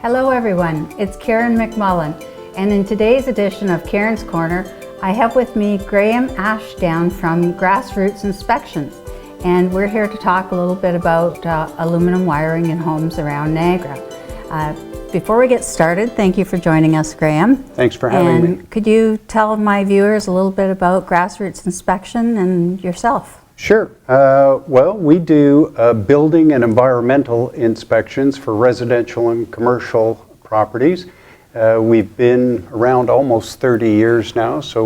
Hello everyone, it's Karen McMullen, and in today's edition of Karen's Corner, I have with me Graham Ashdown from Grassroots Inspections, and we're here to talk a little bit about aluminum wiring in homes around Niagara. Before we get started, thank you for joining us, Graham. Thanks for having me. Could you tell my viewers a little bit about Grassroots Inspection and yourself? Sure. Well, we do building and environmental inspections for residential and commercial properties. We've been around almost 30 years now, so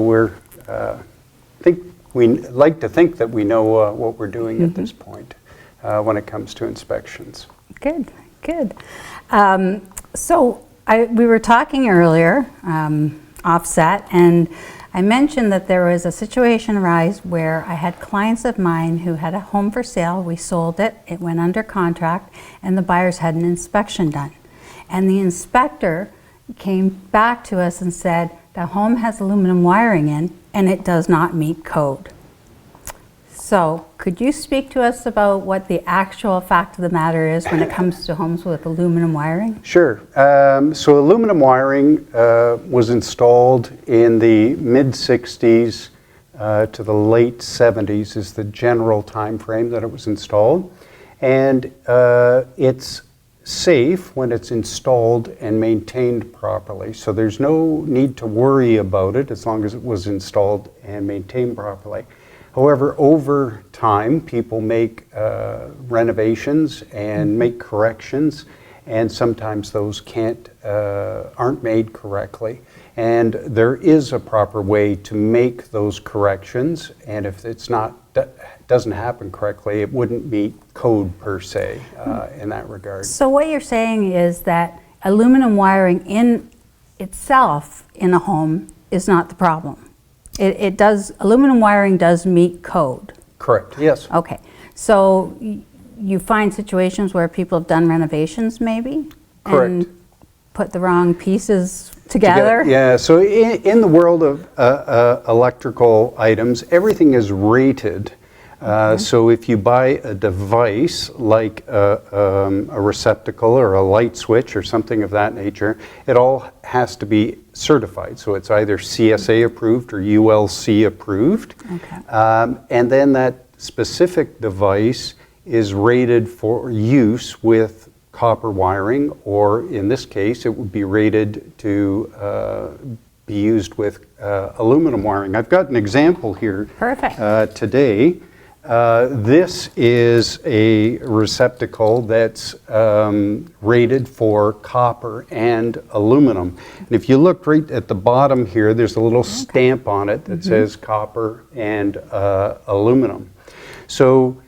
we like to think that we know what we're doing at this point when it comes to inspections. Good, good. We were talking earlier, offset, and I mentioned that there was a situation arise where I had clients of mine who had a home for sale. We sold it, it went under contract, and the buyers had an inspection done. And the inspector came back to us and said, the home has aluminum wiring in and it does not meet code. So could you speak to us about what the actual fact of the matter is when it comes to homes with aluminum wiring? Sure. So aluminum wiring was installed in the mid-60s to the late 70s is the general time frame that it was installed. And it's safe when it's installed and maintained properly. So there's no need to worry about it as long as it was installed and maintained properly. However, over time, people make renovations and make corrections, and sometimes those aren't made correctly. And there is a proper way to make those corrections, and if it's doesn't happen correctly, it wouldn't meet code per se in that regard. So what you're saying is that aluminum wiring in itself in a home is not the problem. Aluminum wiring does meet code. Correct, yes. Okay, so you find situations where people have done renovations maybe? Correct. And put the wrong pieces together? Yeah, so in the world of electrical items, everything is rated. So if you buy a device like a receptacle or a light switch or something of that nature, it all has to be certified. So it's either CSA approved or ULC approved. Okay. And then that specific device is rated for use with copper wiring, or in this case, it would be rated to be used with aluminum wiring. I've got an example here. Perfect. Today. This is a receptacle that's rated for copper and aluminum. And if you look right at the bottom here, there's a little stamp on it that says copper and aluminum. So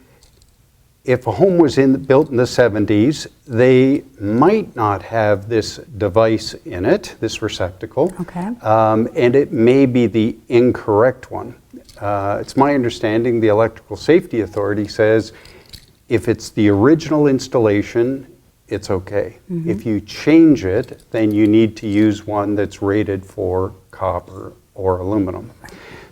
if a home was built in the 70s, they might not have this device in it, this receptacle, and it may be the incorrect one. It's my understanding the Electrical Safety Authority says if it's the original installation, it's okay. If you change it, then you need to use one that's rated for copper or aluminum.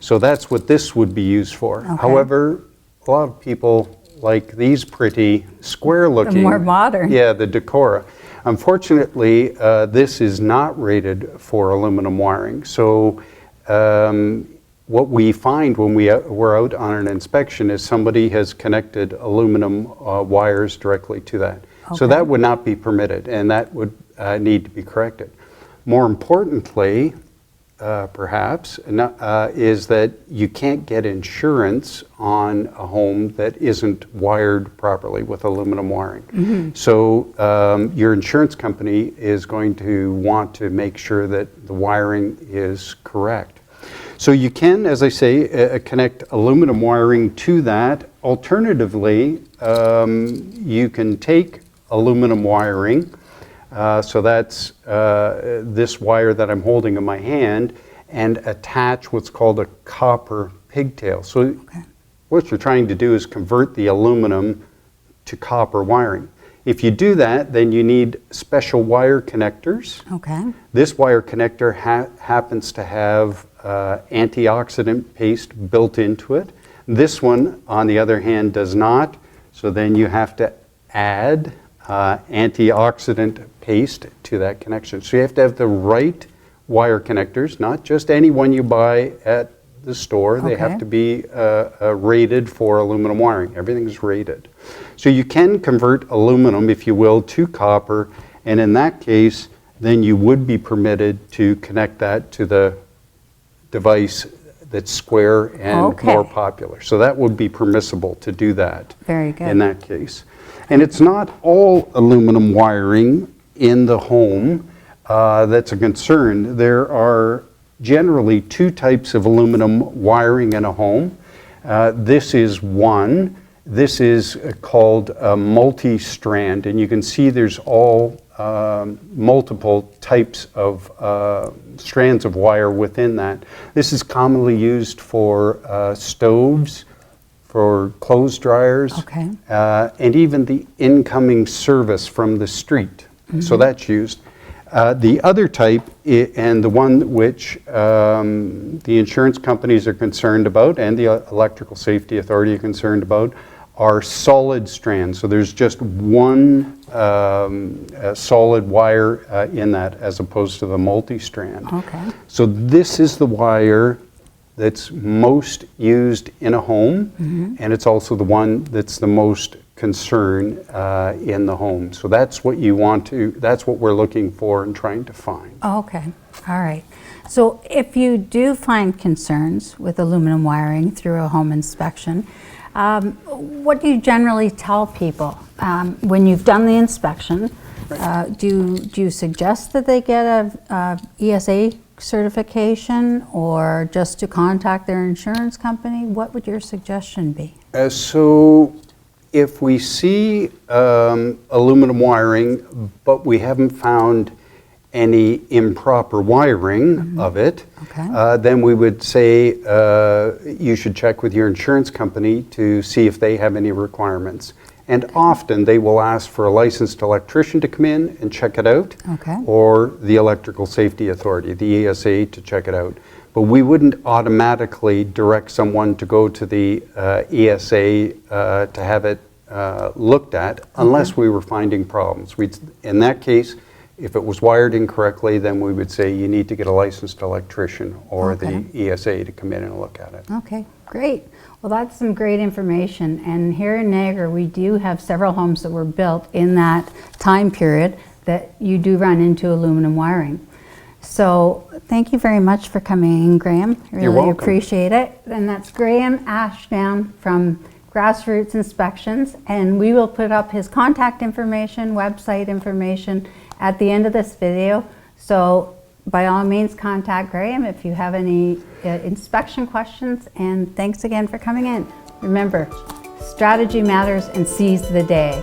So that's what this would be used for. However, a lot of people like these pretty square looking. The more modern. Yeah, the Decora. Unfortunately, this is not rated for aluminum wiring. So what we find when we're out on an inspection is somebody has connected aluminum wires directly to that. So that would not be permitted, and that would need to be corrected. More importantly, perhaps, is that you can't get insurance on a home that isn't wired properly with aluminum wiring. So your insurance company is going to want to make sure that the wiring is correct. So you can, as I say, connect aluminum wiring to that. Alternatively, you can take aluminum wiring, so that's this wire that I'm holding in my hand, and attach what's called a copper pigtail. So what you're trying to do is convert the aluminum to copper wiring. If you do that, then you need special wire connectors. This wire connector happens to have antioxidant paste built into it. This one, on the other hand, does not. So then you have to add antioxidant paste to that connection. So you have to have the right wire connectors, not just any one you buy at the store. They have to be rated for aluminum wiring. Everything is rated. So you can convert aluminum, if you will, to copper, and in that case, then you would be permitted to connect that to the device that's square and more popular. So that would be permissible to do that. Very good. In that case. And it's not all aluminum wiring in the home that's a concern. There are generally two types of aluminum wiring in a home. This is one. This is called a multi-strand, and you can see there's all multiple types of strands of wire within that. This is commonly used for stoves, for clothes dryers, and even the incoming service from the street. So that's used. The other type, and the one which the insurance companies are concerned about and the Electrical Safety Authority are concerned about, are solid strands. So there's just one solid wire in that, as opposed to the multi-strand. So this is the wire that's most used in a home, and it's also the one that's the most concern in the home. So that's what you want to, that's what we're looking for and trying to find. Okay, all right. So if you do find concerns with aluminum wiring through a home inspection, what do you generally tell people when you've done the inspection? Do you suggest that they get a ESA certification, or just to contact their insurance company? What would your suggestion be? So if we see aluminum wiring, but we haven't found any improper wiring of it, then we would say you should check with your insurance company to see if they have any requirements. And often they will ask for a licensed electrician to come in and check it out, or the Electrical Safety Authority, the ESA, to check it out. But we wouldn't automatically direct someone to go to the ESA to have it looked at unless we were finding problems. In that case, if it was wired incorrectly, then we would say you need to get a licensed electrician or the ESA to come in and look at it. Okay, great. Well, that's some great information. And here in Niagara, we do have several homes that were built in that time period that you do run into aluminum wiring. So thank you very much for coming in, Graham. You're welcome. Appreciate it. And that's Graham Ashdown from Grassroots Inspections. And we will put up his contact information, website information at the end of this video. So by all means, contact Graham if you have any inspection questions. And thanks again for coming in. Remember, strategy matters, and seize the day.